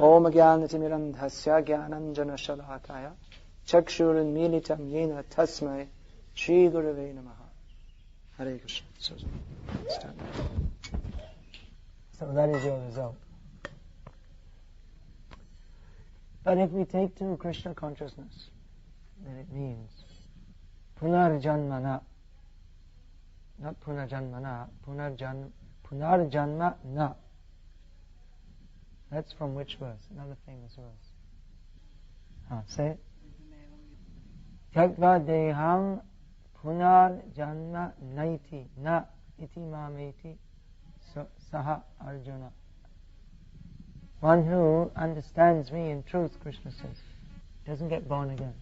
Om Jnanatimirandhasya Jnananjana Shalakaya Chakshurunmilitam Yena Tasmai Shri Gurave Namaha. Hare Krishna. So that is your result. But if we take to Krishna consciousness, then it means Punarjanmana, not Punarjanmana, Punarjanma na. That's from which verse? Another famous verse. Say it. Tyaktva deham punarjanma naiti na iti mameti saha Arjuna. One who understands me in truth, Krishna says, doesn't get born again.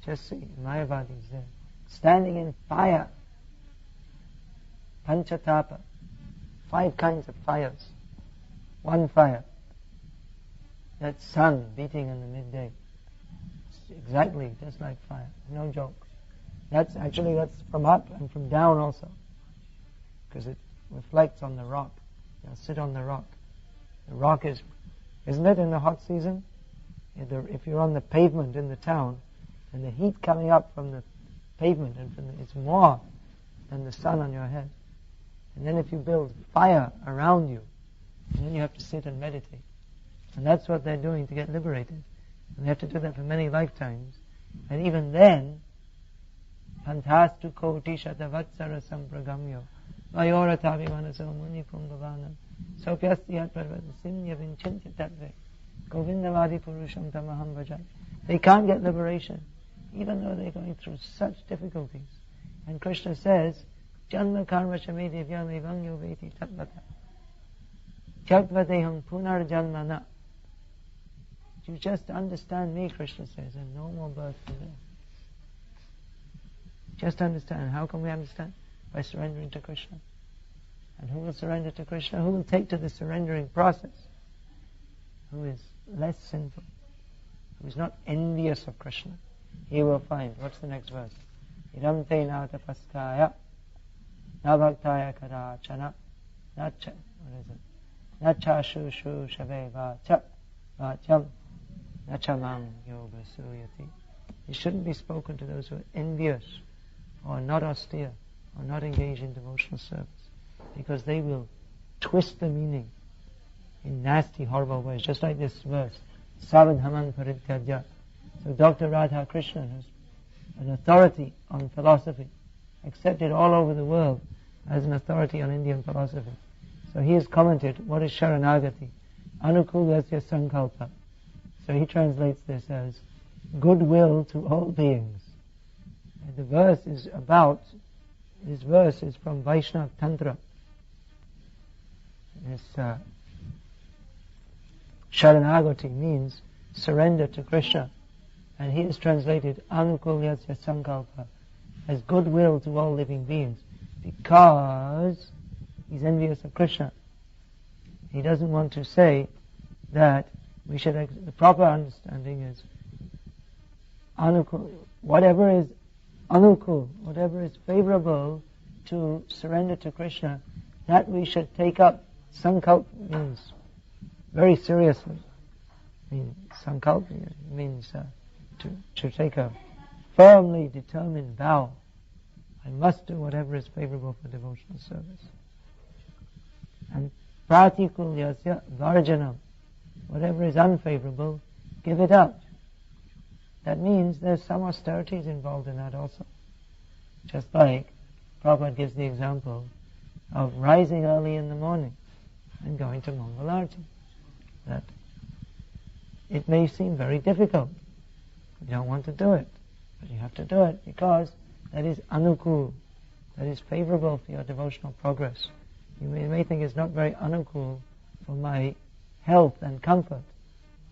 Just see, Mayavadi is there, standing in fire, Panchatapa, 5 kinds of fires, one fire, that sun beating in the midday, it's exactly just like fire, no joke. That's from up and from down also, because it reflects on the rock. They'll sit on the rock. The rock isn't it in the hot season? If you're on the pavement in the town, and the heat coming up from the pavement, it's more than the sun on your head. And then if you build fire around you, then you have to sit and meditate. And that's what they're doing to get liberated. And they have to do that for many lifetimes. And even then, Pantastu koti shatavatsara sampragamyo vayoratavi manaso muni kumbhavanam sopyastyat parvadasimya vinchintya tattve govindavadi purusham tamaham bhajai. They can't get liberation, even though they're going through such difficulties. And Krishna says, Janma karma shamedevyam evangyo veti tatvata tyatvadeham punar janmana. You just understand me, Krishna says, and no more birth for them. Just understand. How can we understand? By surrendering to Krishna. And who will surrender to Krishna? Who will take to the surrendering process? Who is less sinful? Who is not envious of Krishna? He will find. What's the next verse? Idam te na tapaskaya na bhaktaya karachana what is it? Na cha shu shu shave vacha vacham na cha mam yoga suyati. It shouldn't be spoken to those who are envious or not austere or not engaged in devotional service, because they will twist the meaning in nasty, horrible ways, just like this verse, Savadhaman Parityaja. So Dr. Radha Krishnan, who's an authority on philosophy, accepted all over the world as an authority on Indian philosophy. So he has commented, what is Sharanagati? Anukulasya Sankalpa. So he translates this as goodwill to all beings. And the verse is from Vaishnava Tantra. This Sharanagati means surrender to Krishna. And he has translated Anukulyasya Sankalpa as goodwill to all living beings, because he's envious of Krishna. He doesn't want to say that we should, the proper understanding is Anukul, whatever is Anukul, whatever is favorable to surrender to Krishna, that we should take up. Sankalp means very seriously. Sankalp means to take a firmly determined vow. I must do whatever is favorable for devotional service. And pratikulyasya varjanam, whatever is unfavorable, give it up. That means there's some austerities involved in that also. Just like Prabhupada gives the example of rising early in the morning and going to Mangalarti. That it may seem very difficult. You don't want to do it, but you have to do it because that is anukul, that is favorable for your devotional progress. You may think it's not very anukul for my health and comfort,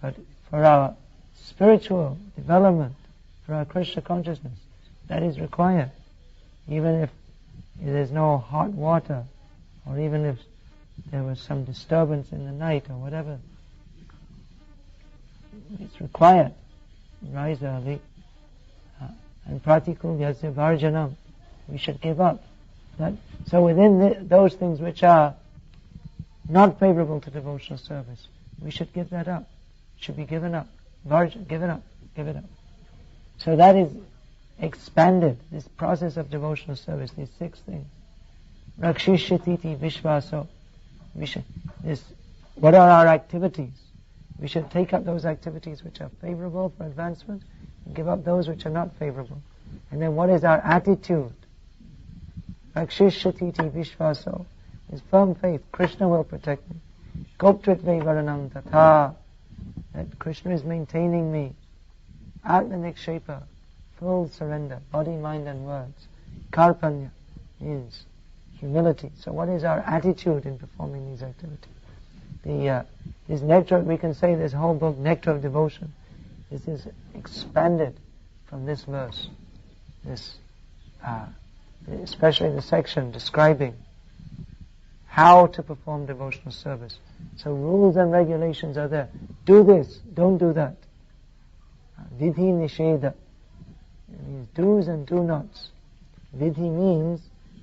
but for our spiritual development, for our Krishna consciousness, that is required. Even if there's no hot water, or even if there was some disturbance in the night or whatever, it's required. Rise early. And pratikul yasya varjanam, we should give up. So within those things which are not favorable to devotional service, we should give that up. It should be given up. Give it up. Give it up. So that is expanded, this process of devotional service, these 6 things. Rakshishititi vishvaso. What are our activities? We should take up those activities which are favorable for advancement and give up those which are not favorable. And then what is our attitude? Rakshishititi vishvaso is firm faith. Krishna will protect me. Goptritve varanam tatha. That Krishna is maintaining me. Atmanikshepa, full surrender, body, mind and words. Karpanya means humility. So what is our attitude in performing these activities? This nectar, we can say this whole book, Nectar of Devotion, this is expanded from this verse. Especially the section describing how to perform devotional service. So rules and regulations are there. Do this, don't do that. Vidhi nisheda. It means do's and do nots. Vidhi means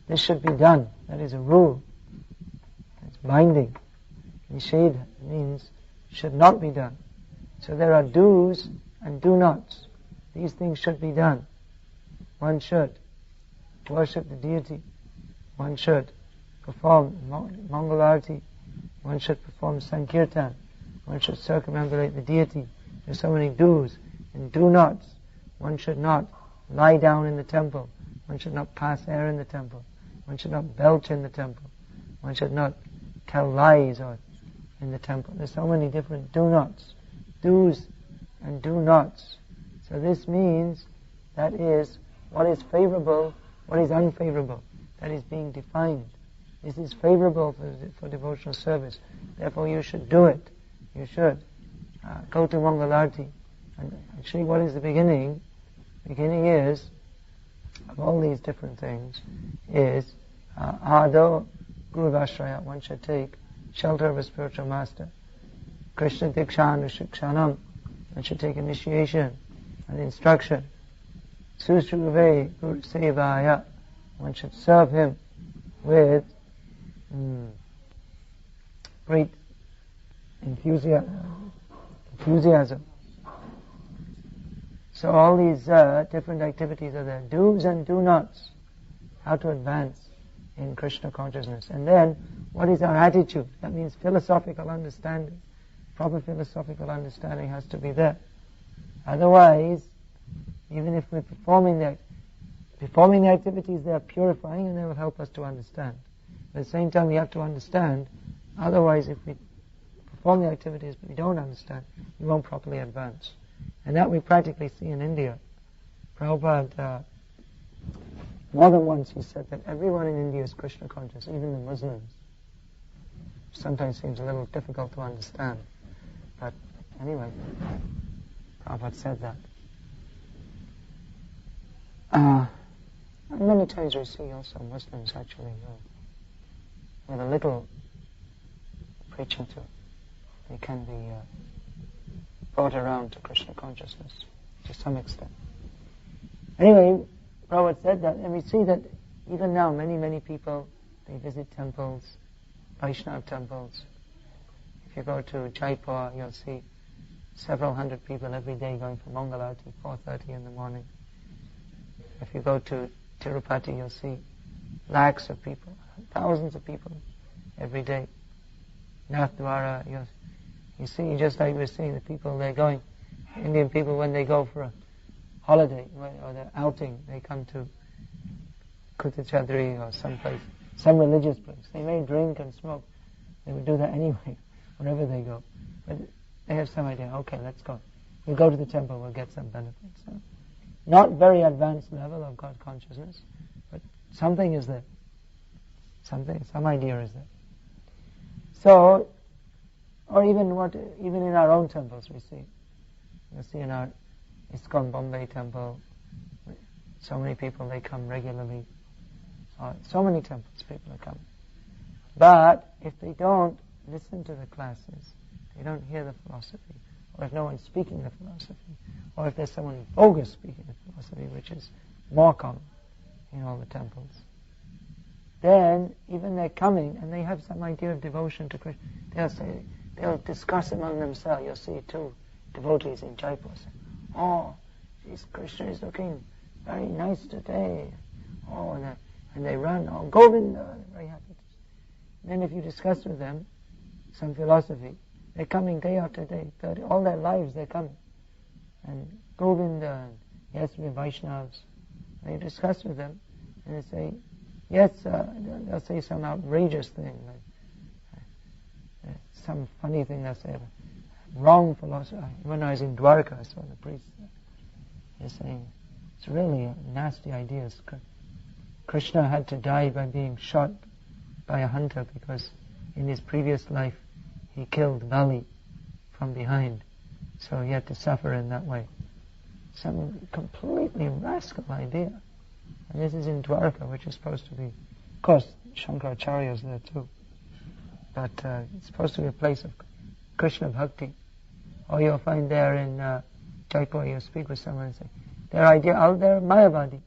this should be done. That is a rule. It's binding. Nisheda means should not be done. So there are do's and do nots. These things should be done. One should worship the deity. One should perform Mangalarti. One should perform Sankirtan. One should circumambulate the deity. There's so many do's and do nots. One should not lie down in the temple. One should not pass air in the temple. One should not belch in the temple. One should not tell lies in the temple. There's so many different do nots. Do's and do nots. So this means that is what is favorable, what is unfavorable. That is being defined. This is favorable for devotional service. Therefore you should do it. You should go to Mangalarti. And actually what is the beginning? Beginning is, of all these different things, is Ado Guruvashraya. One should take shelter of a spiritual master. Krishna Dikshanu Shikshanam. One should take initiation and instruction. Susruve Guru Sevaya. One should serve him with great enthusiasm. So all these different activities are there. Do's and do nots. How to advance in Krishna consciousness. And then, what is our attitude? That means philosophical understanding. Proper philosophical understanding has to be there. Otherwise, even if we're performing the activities, they are purifying and they will help us to understand. But at the same time, we have to understand. Otherwise, if we perform the activities but we don't understand, we won't properly advance. And that we practically see in India. Prabhupada, more than once he said that everyone in India is Krishna conscious, even the Muslims. Sometimes seems a little difficult to understand. But anyway, Prabhupada said that. And many times we see also Muslims actually with a little preaching to, they can be brought around to Krishna consciousness to some extent. Anyway, Prabhupada said that, and we see that even now many people, they visit temples, Vaishnava temples. If you go to Jaipur, you'll see several hundred people every day going for Mangalarti, 4:30 in the morning. If you go to Tirupati, you'll see lakhs of people, thousands of people every day. Nathdwara, you see, just like we're seeing the people, they're going, Indian people, when they go for a holiday or they're outing, they come to Kutachadri or someplace, some religious place. They may drink and smoke. They would do that anyway, wherever they go. But they have some idea, okay, let's go. We'll go to the temple, we'll get some benefits. So, not very advanced level of God consciousness, but something is there. Some idea is there. So, or even in our own temples we see. You see in our ISKCON Bombay temple, so many people, they come regularly. So many temples people are coming. But if they don't listen to the classes, they don't hear the philosophy, or if no one's speaking the philosophy, or if there's someone bogus speaking the philosophy, which is more common in all the temples, then even they're coming and they have some idea of devotion to Krishna. They'll discuss among themselves. You'll see two devotees in Jaipur say, "Oh, geez, Krishna is looking very nice today." Oh, and they run. "Oh, Govinda," they're very happy. Then if you discuss with them some philosophy, they're coming day after day. All their lives they're coming. And Govinda, and he has to be Vaishnavas. And you discuss with them, and they say, yes, they'll say some outrageous thing, like some funny thing they'll say, wrong philosophy. When I was in Dwarka, I saw the priest. They're saying, it's really nasty ideas. Krishna had to die by being shot by a hunter because in his previous life he killed Vali from behind. So he had to suffer in that way. Some completely rascal idea. And this is in Dwarka, which is supposed to be, of course, Shankaracharya is there too. But it's supposed to be a place of Krishna Bhakti. Or you'll find there in Jaipur, you'll speak with someone and say, their idea out there, Mayavadi.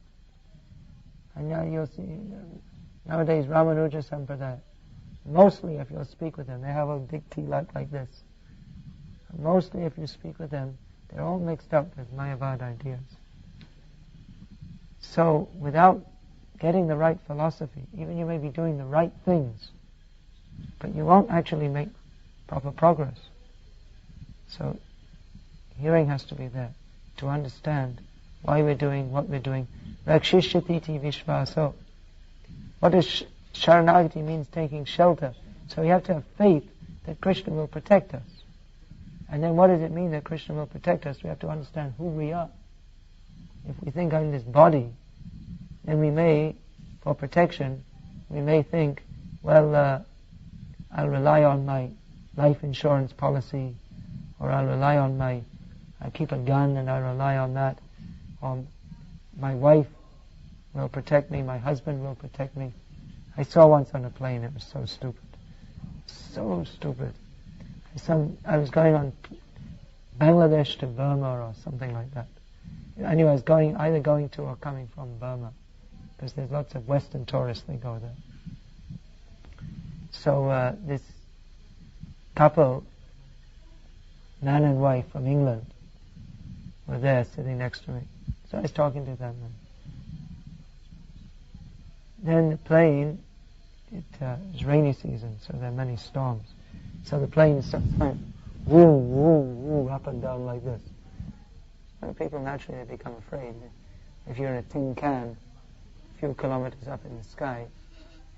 And now you'll see, nowadays, Ramanuja Sampradaya, mostly if you'll speak with them, they have a big tea like this. Mostly if you speak with them, they're all mixed up with Mayavad ideas. So without getting the right philosophy, even you may be doing the right things, but you won't actually make proper progress. So hearing has to be there to understand why we're doing what we're doing. Rakshishyatiti vishvaso. What is Sharanagati means taking shelter. So you have to have faith that Krishna will protect us. And then what does it mean that Krishna will protect us? We have to understand who we are. If we think I'm this body, then we may, for protection, we may think, well, I'll rely on my life insurance policy, or I'll rely on I keep a gun and I'll rely on that, or my wife will protect me, my husband will protect me. I saw once on a plane, it was so stupid. So stupid. I was going on Bangladesh to Burma or something like that. Anyway, I was either going to or coming from Burma, because there's lots of Western tourists, they go there. So this couple, man and wife from England, were there sitting next to me. So I was talking to them. Then the plane, it was rainy season, so there are many storms. So the plane starts going woo, woo, woo, up and down like this. And people naturally they become afraid. If you're in a tin can, a few kilometers up in the sky,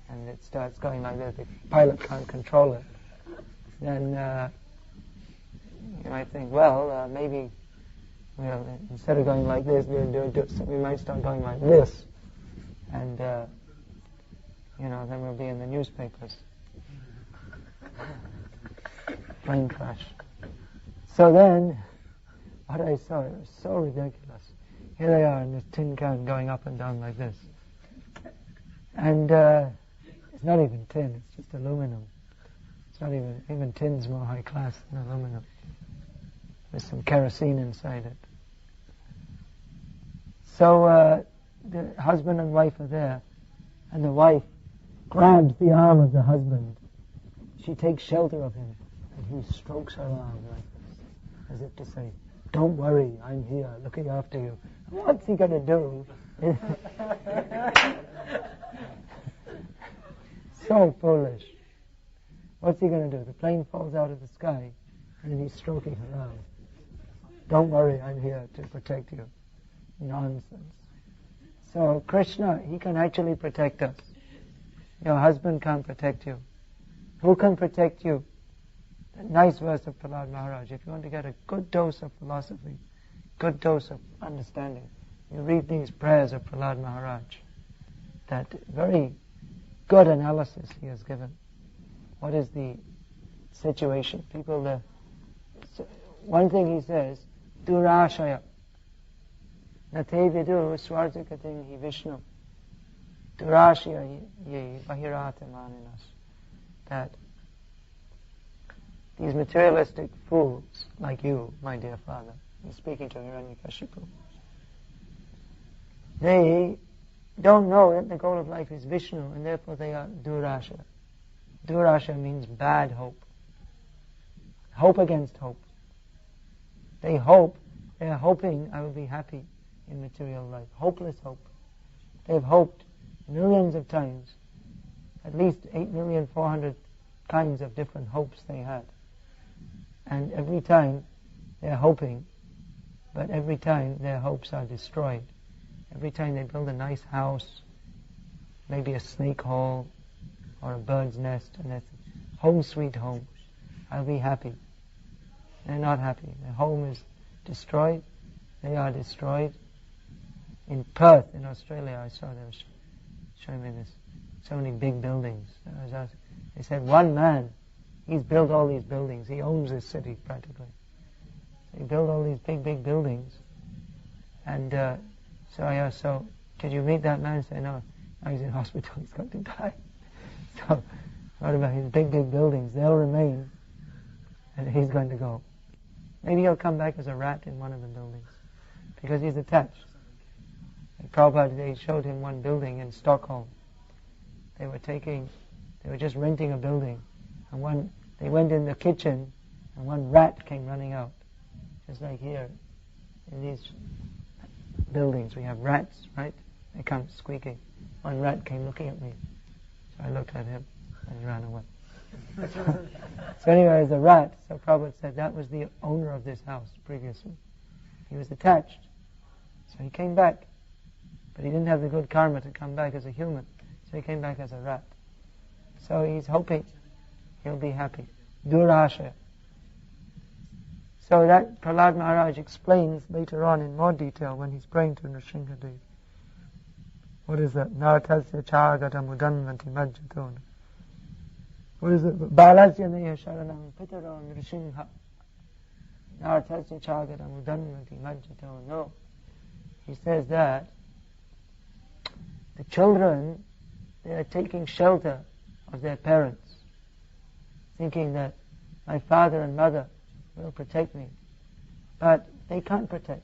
and it starts going like this, the pilot can't control it, then you might think, well, maybe instead of going like this, we might start going like this, and then we'll be in the newspapers. Plane crash. So then, what I saw, it was so ridiculous. Here they are in this tin can going up and down like this. And it's not even tin, it's just aluminum. It's not even tin's more high class than aluminum. There's some kerosene inside it. So the husband and wife are there, and the wife grabs the arm of the husband. She takes shelter of him, and he strokes her arm like this, as if to say, don't worry, I'm here, looking after you. What's he going to do? So foolish. What's he going to do? The plane falls out of the sky, and he's stroking her arm. Don't worry, I'm here to protect you. Nonsense. So Krishna, he can actually protect us. Your husband can't protect you. Who can protect you? A nice verse of Prahlad Maharaj. If you want to get a good dose of philosophy, good dose of understanding, you read these prayers of Prahlad Maharaj. That very good analysis he has given. What is the situation? One thing he says, Durashaya. Nate vidu swartikating hi Vishnu. Durashaya ye bahirata maninas. That these materialistic fools, like you, my dear father, he's speaking to Hiranyakashipu, they don't know that the goal of life is Vishnu, and therefore they are durasha. Durasha means bad hope. Hope against hope. They are hoping I will be happy in material life. Hopeless hope. They've hoped millions of times, at least 8,400,000 kinds of different hopes they had. And every time they're hoping, but every time their hopes are destroyed. Every time they build a nice house, maybe a snake hole or a bird's nest, and that's home sweet home, I'll be happy. They're not happy. Their home is destroyed. They are destroyed. In Perth, in Australia, I saw they were showing me this. So many big buildings. They said one man, he's built all these buildings. He owns this city practically. So he built all these big, big buildings. And so I asked, so did you meet that man? He said, no, he's in hospital. He's going to die. So what about his big, big buildings? They'll remain. And he's going to go. Maybe he'll come back as a rat in one of the buildings. Because he's attached. Like Prabhupada, they showed him one building in Stockholm. They were just renting a building. And they went in the kitchen, and one rat came running out. Just like here, in these buildings, we have rats, right? They come squeaking. One rat came looking at me. So I looked at him, and he ran away. So anyway, as a rat, so Prabhupada said that was the owner of this house previously. He was attached. So he came back. But he didn't have the good karma to come back as a human. So he came back as a rat. So he's hoping he'll be happy. Durasha. So that Prahlad Maharaj explains later on in more detail when he's praying to Nrsimhadev. What is that? Naratasya chagatam udanvanti majjatona. What is it? Balasya neya sharanam pitaro nrsimha. Naratasya chagatam udanvanti majjatona. No. He says that the children, they are taking shelter of their parents, thinking that my father and mother will protect me. But they can't protect.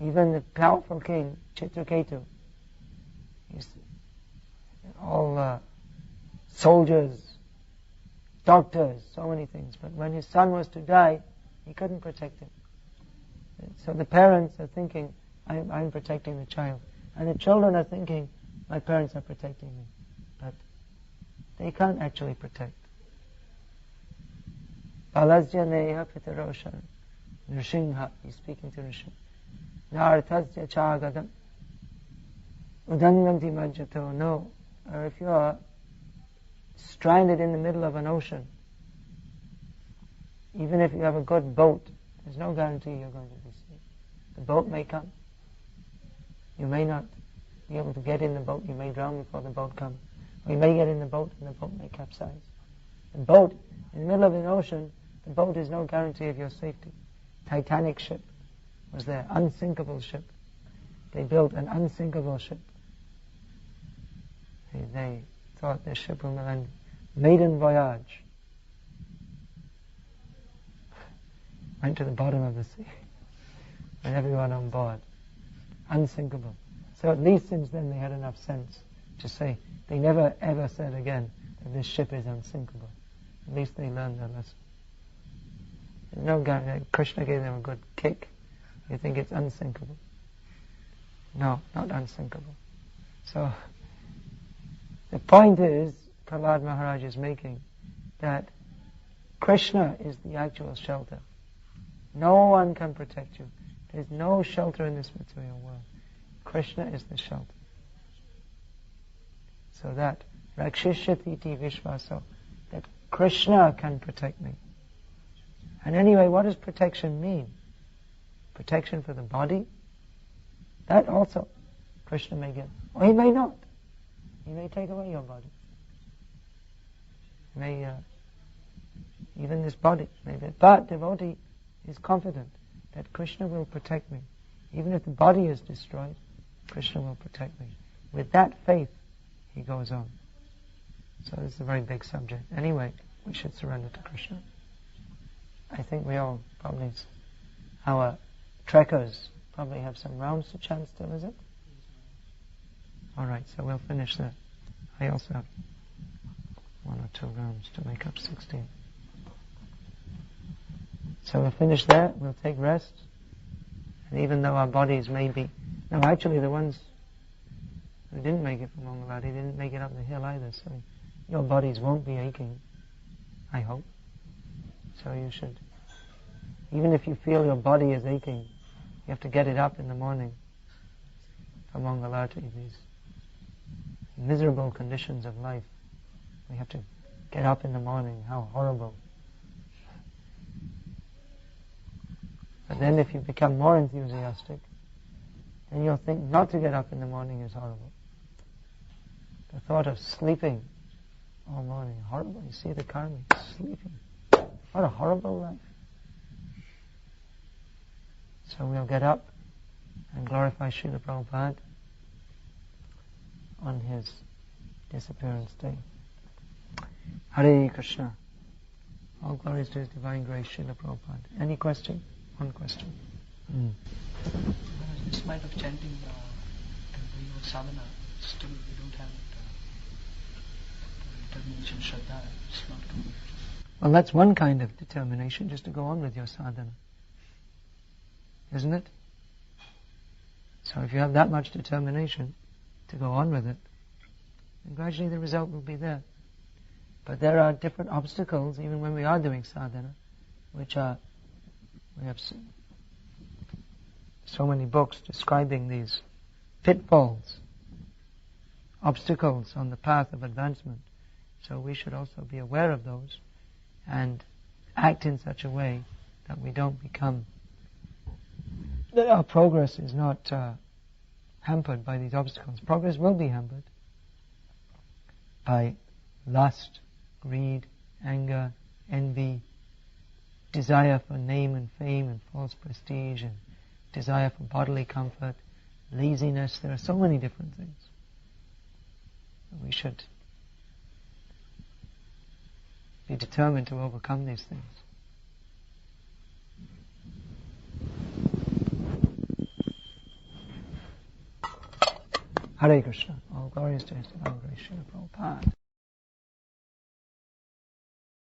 Even the powerful king, Chitraketu, all soldiers, doctors, so many things. But when his son was to die, he couldn't protect him. So the parents are thinking, I'm protecting the child. And the children are thinking, my parents are protecting me. But they can't actually protect. Balasya neha pitaroshan. Nrsimha, he's speaking to Nrsimha. Naratasya chagadam. Udanvanti majjato. No. Or if you are stranded in the middle of an ocean, even if you have a good boat, there's no guarantee you're going to be safe. The boat may come. You may not be able to get in the boat. You may drown before the boat comes. Or you may get in the boat and the boat may capsize. The boat, in the middle of an ocean, the boat is no guarantee of your safety. Titanic ship was there, unsinkable ship. They built an unsinkable ship. They thought their ship would land. Maiden voyage. Went to the bottom of the sea. And everyone on board. Unsinkable. So at least since then they had enough sense to say, they never ever said again that this ship is unsinkable. At least they learned their lesson. There's no guy, Krishna gave them a good kick. You think it's unsinkable. No, not unsinkable. So, the point is, Prahlad Maharaj is making, that Krishna is the actual shelter. No one can protect you. There's no shelter in this material world. Krishna is the shelter. So that, Rakshishyatiti Vishvaso, that Krishna can protect me. And anyway, what does protection mean? Protection for the body? That also, Krishna may give. Or he may not. He may take away your body. He may, even this body, maybe. But devotee is confident that Krishna will protect me. Even if the body is destroyed, Krishna will protect me. With that faith, he goes on. So this is a very big subject. Anyway, we should surrender to Krishna. I think we all probably, our trekkers probably have some rounds to chant still, is it? Alright, so we'll finish that. I also have 1 or 2 rounds to make up 16. So we'll finish there, we'll take rest. And even though our bodies may be... No, actually the ones who didn't make it from Mangaladi didn't make it up the hill either, so your bodies won't be aching, I hope. So you should... Even if you feel your body is aching, you have to get it up in the morning from Mangalati, these miserable conditions of life. We have to get up in the morning, how horrible. But then if you become more enthusiastic, then you'll think not to get up in the morning is horrible. The thought of sleeping all morning, horrible. You see the karma, sleeping. What a horrible life. So we'll get up and glorify Srila Prabhupada on his disappearance day. Hare Krishna. All glories to His Divine Grace, Srila Prabhupada. Any question? One question. This mind of chanting and doing sadhana, still we don't have determination, Shraddha, it's not complete. Well, that's one kind of determination, just to go on with your sadhana. Isn't it? So if you have that much determination to go on with it, then gradually the result will be there. But there are different obstacles, even when we are doing sadhana, which are, we have so many books describing these pitfalls, obstacles on the path of advancement. So we should also be aware of those and act in such a way that we don't become, that our progress is not hampered by these obstacles. Progress will be hampered by lust, greed, anger, envy, desire for name and fame and false prestige, and desire for bodily comfort, laziness. There are so many different things. We should be determined to overcome these things. Hare Krishna. All glories to His Divine Grace, Srila Prabhupada.